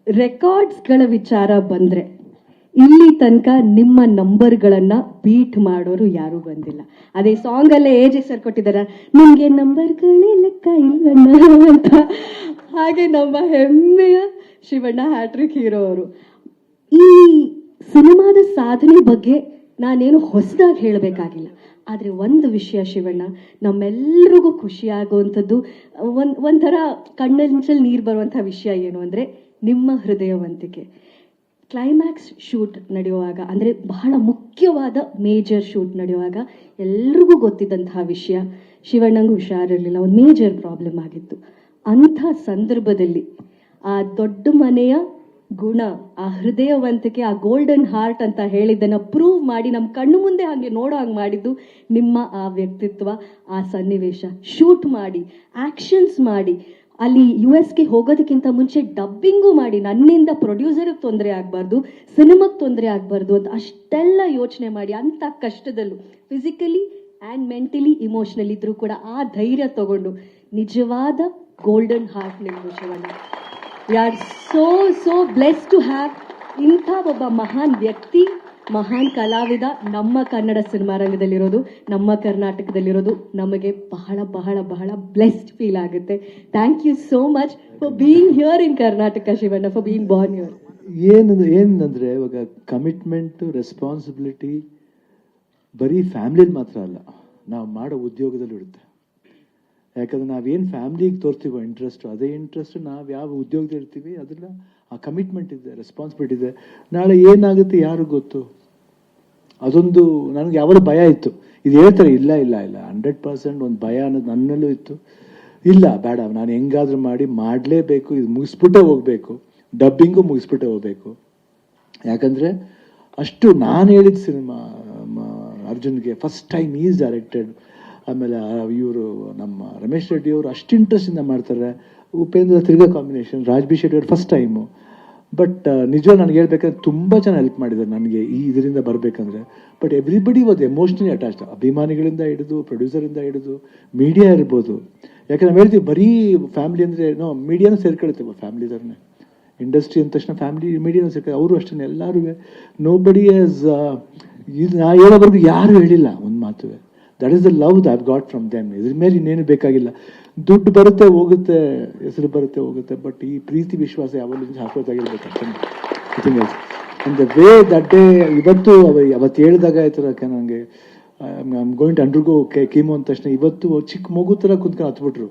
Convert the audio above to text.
ರೆಕಾರ್ಡ್ಸ್ಗಳ ವಿಚಾರ ಬಂದ್ರೆ ಇಲ್ಲಿ ತನಕ ನಿಮ್ಮ ನಂಬರ್ಗಳನ್ನ ಬೀಟ್ ಮಾಡೋರು ಯಾರು ಬಂದಿಲ್ಲ. ಅದೇ ಸಾಂಗ್ ಅಲ್ಲೇ AJ ಸರ್ ಕೊಟ್ಟಿದಾರ, ನಿಮ್ಗೆ ನಂಬರ್ಗಳೇ ಲೆಕ್ಕ ಇಲ್ವಣ್ಣ ಅಂತ. ಹಾಗೆ ನಮ್ಮ ಹೆಮ್ಮೆಯ ಶಿವಣ್ಣ ಹ್ಯಾಟ್ರಿಕ್ ಹೀರೋ ಅವರು. ಈ ಸಿನಿಮಾದ ಸಾಧನೆ ಬಗ್ಗೆ ನಾನೇನು ಹೊಸದಾಗಿ ಹೇಳಬೇಕಾಗಿಲ್ಲ. ಆದರೆ ಒಂದು ವಿಷಯ ಶಿವಣ್ಣ, ನಮ್ಮೆಲ್ಲರಿಗೂ ಖುಷಿಯಾಗುವಂಥದ್ದು, ಒಂಥರ ಕಣ್ಣಂಚಲ್ಲಿ ನೀರು ಬರುವಂಥ ವಿಷಯ ಏನು ಅಂದರೆ ನಿಮ್ಮ ಹೃದಯವಂತಿಕೆ. ಕ್ಲೈಮ್ಯಾಕ್ಸ್ ಶೂಟ್ ನಡೆಯುವಾಗ, ಅಂದರೆ ಬಹಳ ಮುಖ್ಯವಾದ ಮೇಜರ್ ಶೂಟ್ ನಡೆಯುವಾಗ ಎಲ್ರಿಗೂ ಗೊತ್ತಿದ್ದಂತಹ ವಿಷಯ, ಶಿವಣ್ಣಂಗೂ ಹುಷಾರಿರಲಿಲ್ಲ, ಒಂದು ಮೇಜರ್ ಪ್ರಾಬ್ಲಮ್ ಆಗಿತ್ತು. ಅಂಥ ಸಂದರ್ಭದಲ್ಲಿ ಆ ದೊಡ್ಡ ಮನೆಯ ಗುಣ, ಆ ಹೃದಯವಂತಿಕೆ, ಆ ಗೋಲ್ಡನ್ ಹಾರ್ಟ್ ಅಂತ ಹೇಳಿದ್ದನ್ನು ಪ್ರೂವ್ ಮಾಡಿ ನಮ್ಮ ಕಣ್ಣು ಮುಂದೆ ಹಾಗೆ ನೋಡೋ ಹಂಗೆ ಮಾಡಿದ್ದು ನಿಮ್ಮ ಆ ವ್ಯಕ್ತಿತ್ವ, ಆ ಸನ್ನಿವೇಶ. ಶೂಟ್ ಮಾಡಿ, ಆ್ಯಕ್ಷನ್ಸ್ ಮಾಡಿ, ಅಲ್ಲಿ US ಹೋಗೋದಕ್ಕಿಂತ ಮುಂಚೆ ಡಬ್ಬಿಂಗು ಮಾಡಿ, ನನ್ನಿಂದ ಪ್ರೊಡ್ಯೂಸರ್ಗೆ ತೊಂದರೆ ಆಗಬಾರ್ದು, ಸಿನಿಮಾಗೆ ತೊಂದರೆ ಆಗಬಾರ್ದು ಅಂತ ಅಷ್ಟೆಲ್ಲ ಯೋಚನೆ ಮಾಡಿ, ಅಂಥ ಕಷ್ಟದಲ್ಲೂ ಫಿಸಿಕಲಿ ಆ್ಯಂಡ್ ಮೆಂಟಲಿ ಇಮೋಷ್ನಲಿ ಇದ್ರೂ ಕೂಡ ಆ ಧೈರ್ಯ ತಗೊಂಡು ನಿಜವಾದ ಗೋಲ್ಡನ್ ಹಾರ್ಟ್ ನಿಮ್ಮದು Shivanna. We are so blessed to have ಇಂಥ ಒಬ್ಬ ಮಹಾನ್ ವ್ಯಕ್ತಿ, ಮಹಾನ್ ಕಲಾವಿದ ನಮ್ಮ ಕನ್ನಡ ಸಿನಿಮಾ ರಂಗದಲ್ಲಿರೋದು, ನಮ್ಮ ಕರ್ನಾಟಕದಲ್ಲಿರೋದು ನಮಗೆ ಬಹಳ ಬಹಳ ಬಹಳ ಬ್ಲೆಸ್ಡ್ ಫೀಲ್ ಆಗುತ್ತೆ. Thank you so much for being here in Karnataka Shivanna, for being born here. ಏನಂದ್ರೆ ಇವಾಗ ಕಮಿಟ್ಮೆಂಟ್, ರೆಸ್ಪಾನ್ಸಿಬಿಲಿಟಿ ಬರೀ ಫ್ಯಾಮಿಲಿಲಿ ಮಾತ್ರ ಅಲ್ಲ, ನಾವು ಮಾಡೋ ಉದ್ಯೋಗದಲ್ಲಿ ಇರುತ್ತೆ. ಯಾಕಂದ್ರೆ ನಾವೇನು ಫ್ಯಾಮಿಲಿಗೆ ತೋರ್ತೀವೋ ಇಂಟ್ರೆಸ್ಟ್, ಅದೇ ಇಂಟ್ರೆಸ್ಟ್ ನಾವು ಯಾವ ಉದ್ಯೋಗದಲ್ಲಿ ಇರ್ತೀವಿ ಅದನ್ನ ಆ ಕಮಿಟ್ಮೆಂಟ್ ಇದೆ, ರೆಸ್ಪಾನ್ಸಿಬಿಲಿಟಿ ಇದೆ. ನಾಳೆ ಏನಾಗುತ್ತೆ ಯಾರಿಗೂ ಗೊತ್ತು. ಅದೊಂದು ನನಗೆ ಯಾವಾಗ ಭಯ ಇತ್ತು. ಇದು ಹೇಳ್ತಾರೆ, ಇಲ್ಲ 100% ಒಂದು ಭಯ ಅನ್ನೋದು ನನ್ನಲ್ಲೂ ಇತ್ತು. ಇಲ್ಲ ಬೇಡ, ನಾನು ಹೆಂಗಾದ್ರೂ ಮಾಡಲೇಬೇಕು, ಇದು ಮುಗಿಸ್ಬಿಟ್ಟೆ ಹೋಗ್ಬೇಕು, ಡಬ್ಬಿಂಗು ಮುಗಿಸ್ಬಿಟ್ಟೆ ಹೋಗ್ಬೇಕು. ಯಾಕಂದ್ರೆ ಅಷ್ಟು ನಾನು ಹೇಳಿದ ಸಿನಿಮಾ ಅರ್ಜುನ್ಗೆ ಫಸ್ಟ್ ಟೈಮ್ ಈಸ್ ಡೈರೆಕ್ಟೆಡ್. ಆಮೇಲೆ ಇವರು ನಮ್ಮ ರಮೇಶ್ ರೆಡ್ಡಿ ಅವರು ಅಷ್ಟು ಇಂಟ್ರೆಸ್ಟಿಂದ ಮಾಡ್ತಾರೆ. ಉಪೇಂದ್ರ ತಿರ್ಗಾ ಕಾಂಬಿನೇಷನ್, ರಾಜ್ ಬಿ ಶೆಟ್ಟಿ ಅವರು ಫಸ್ಟ್ ಟೈಮು. ಬಟ್ ನಿಜವಾಗಿ ನನಗೆ ಹೇಳ್ಬೇಕಂದ್ರೆ ತುಂಬ ಚೆನ್ನಾಗಿ ಹೆಲ್ಪ್ ಮಾಡಿದ್ದಾರೆ ನನಗೆ ಈ ಇದರಿಂದ ಬರಬೇಕಂದ್ರೆ. But everybody was emotionally attached, ಅಭಿಮಾನಿಗಳಿಂದ ಹಿಡಿದು, ಪ್ರೊಡ್ಯೂಸರಿಂದ ಹಿಡಿದು, ಮೀಡಿಯಾ ಇರ್ಬೋದು. ಯಾಕಂದ್ರೆ ನಾವು ಹೇಳ್ತೀವಿ ಬರೀ ಫ್ಯಾಮಿಲಿ ಅಂದರೆ ಮೀಡಿಯಾನೂ ಸೇರ್ಕೊಳ್ತೇವೆ, ಫ್ಯಾಮಿಲಿ ಥರನೇ. ಇಂಡಸ್ಟ್ರಿ ಅಂದ ತಕ್ಷಣ ಫ್ಯಾಮಿಲಿ ಮೀಡಿಯಾನೂ ಸೇರ್ಕೊಳ್ಳಿ, ಅವರು ಅಷ್ಟೇ ಎಲ್ಲರೂ. ನೋಬಡಿ ಆಸ್ ಇದು ನಾ ಹೇಳೋವರೆಗೂ ಯಾರು ಹೇಳಿಲ್ಲ ಒಂದು ಮಾತುವೆ. That is the love I've got from them. ಇದ್ರ ಮೇಲೆ ಇನ್ನೇನು ಬೇಕಾಗಿಲ್ಲ. ದುಡ್ಡು ಬರುತ್ತೆ ಹೋಗುತ್ತೆ, ಹೆಸರು ಬರುತ್ತೆ ಹೋಗುತ್ತೆ, ಬಟ್ ಈ ಪ್ರೀತಿ ವಿಶ್ವಾಸ ಯಾವಾಗಲೂ ಶಾಶ್ವತವಾಗಿರ್ಬೇಕು ಅಷ್ಟೇ. And the way that day, ಇವತ್ತು ಅವತ್ತು ಹೇಳಿದಾಗ ಆಯ್ತರ ನನಗೆ I am going to undergo chemo ಅಂದ ತಕ್ಷಣ ಇವತ್ತು ಚಿಕ್ಕ ಮಗು ಥರ ಕುತ್ಕೊಂಡು ಹತ್ಬಿಟ್ರು.